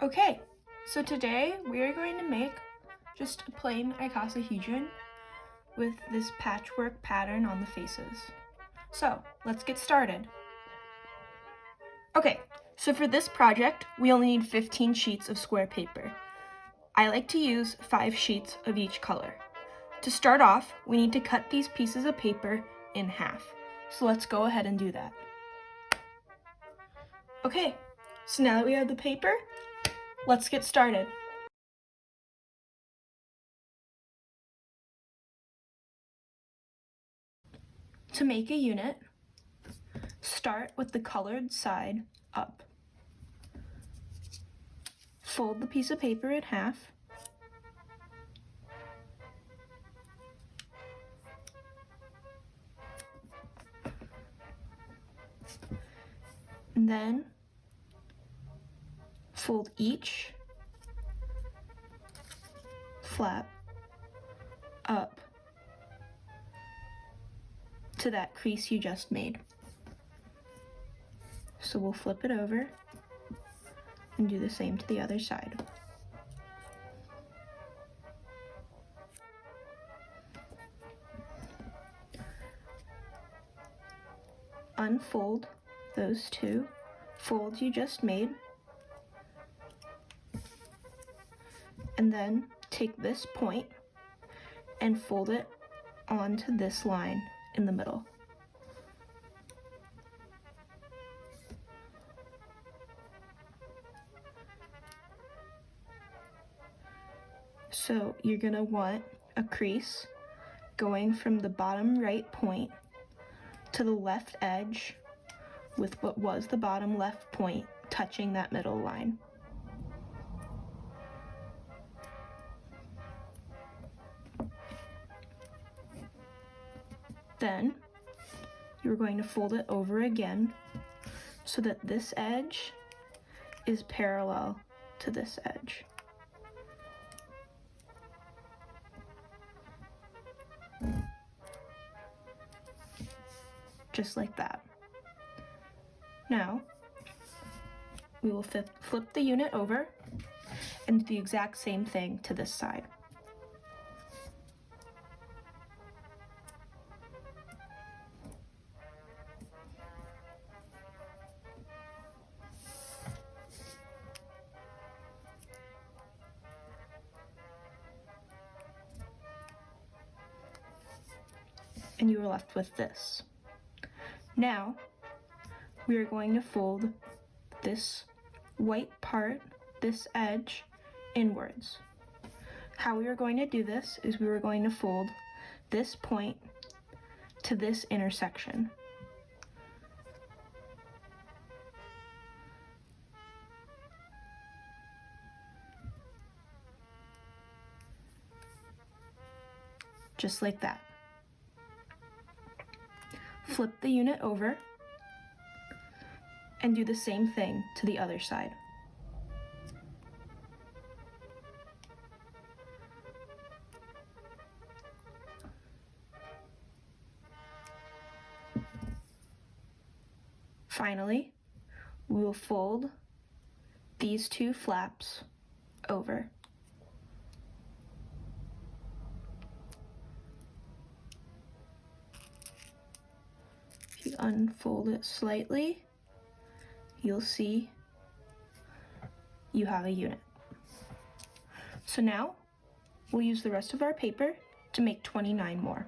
Okay, so today we are going to make just a plain icosahedron with this patchwork pattern on the faces. So let's get started. Okay, so for this project, we only need 15 sheets of square paper. I like to use 5 sheets of each color. To start off, we need to cut these pieces of paper in half. So let's go ahead and do that. Okay, so now that we have the paper, let's get started. To make a unit, start with the colored side up. Fold the piece of paper in half. And then fold each flap up to that crease you just made. So we'll flip it over and do the same to the other side. Unfold those two folds you just made, and then take this point and fold it onto this line in the middle. So you're going to want a crease going from the bottom right point to the left edge with what was the bottom left point touching that middle line. Then you're going to fold it over again so that this edge is parallel to this edge. Just like that. Now, we will flip the unit over and do the exact same thing to this side. And you are left with this. Now, we are going to fold this white part, this edge, inwards. How we are going to do this is we are going to fold this point to this intersection. Just like that. Flip the unit over and do the same thing to the other side. Finally, we will fold these two flaps over. If you unfold it slightly, you'll see you have a unit. So now, we'll use the rest of our paper to make 29 more.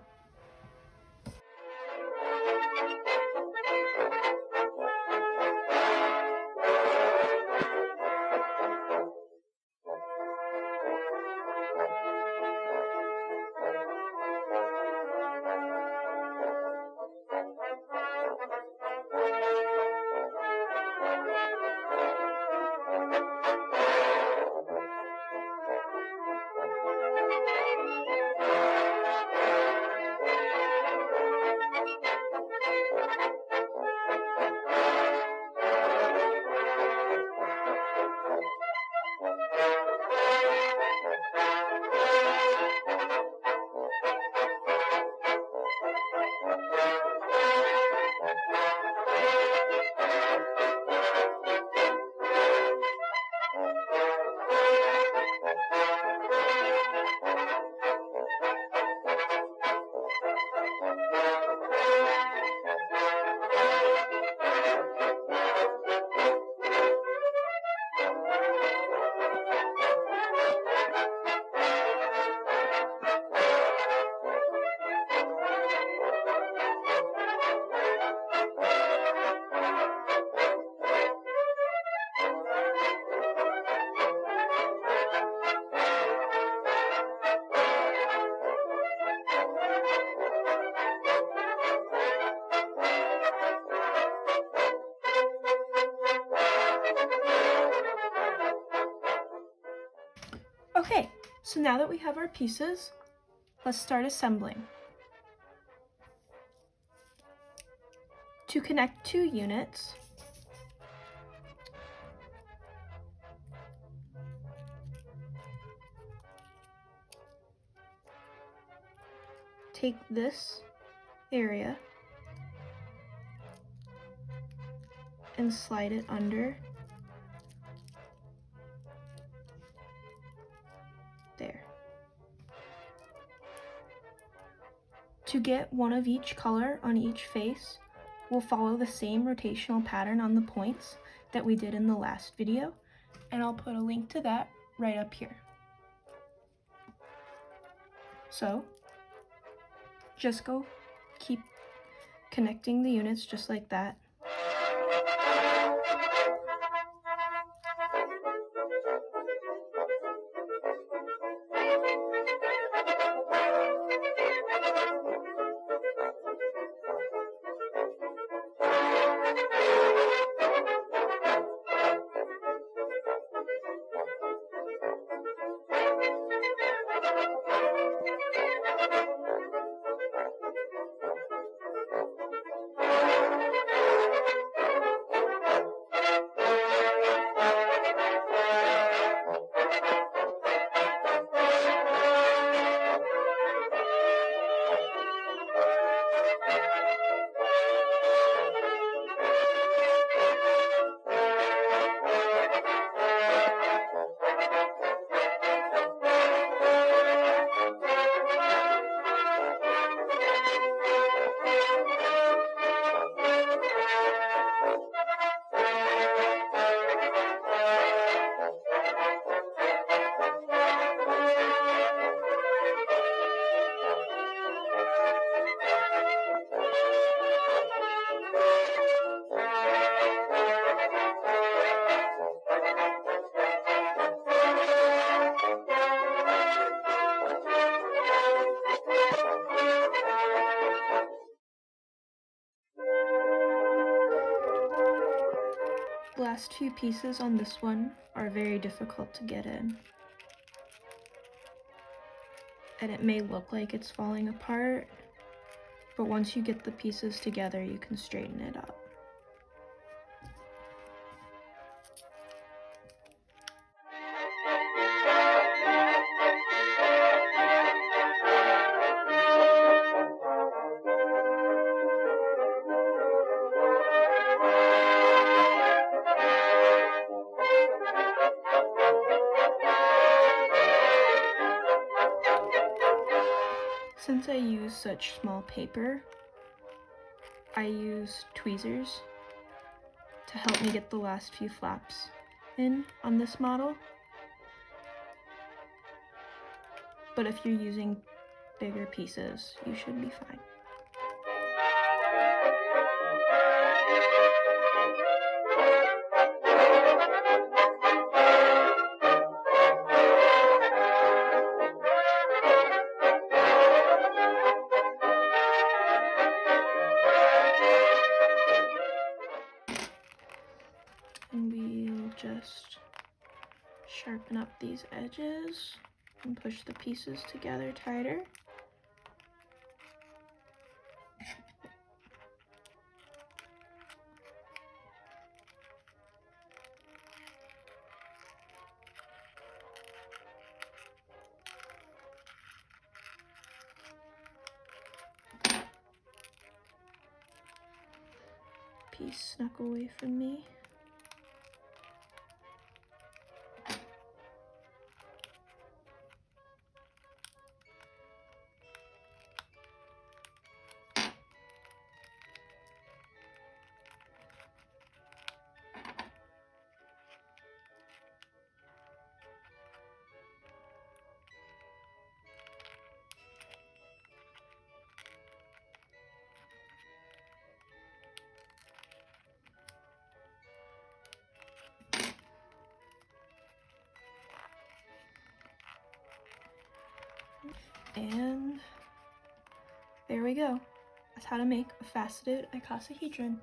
So now that we have our pieces, let's start assembling. To connect two units, take this area and slide it under there. To get one of each color on each face, we'll follow the same rotational pattern on the points that we did in the last video, and I'll put a link to that right up here. So, just keep connecting the units just like that. The last few pieces on this one are very difficult to get in, and it may look like it's falling apart, but once you get the pieces together, you can straighten it up. Since I use such small paper, I use tweezers to help me get the last few flaps in on this model. But if you're using bigger pieces, you should be fine. And we'll just sharpen up these edges and push the pieces together tighter. Piece snuck away from me. And there we go. That's how to make a faceted icosahedron.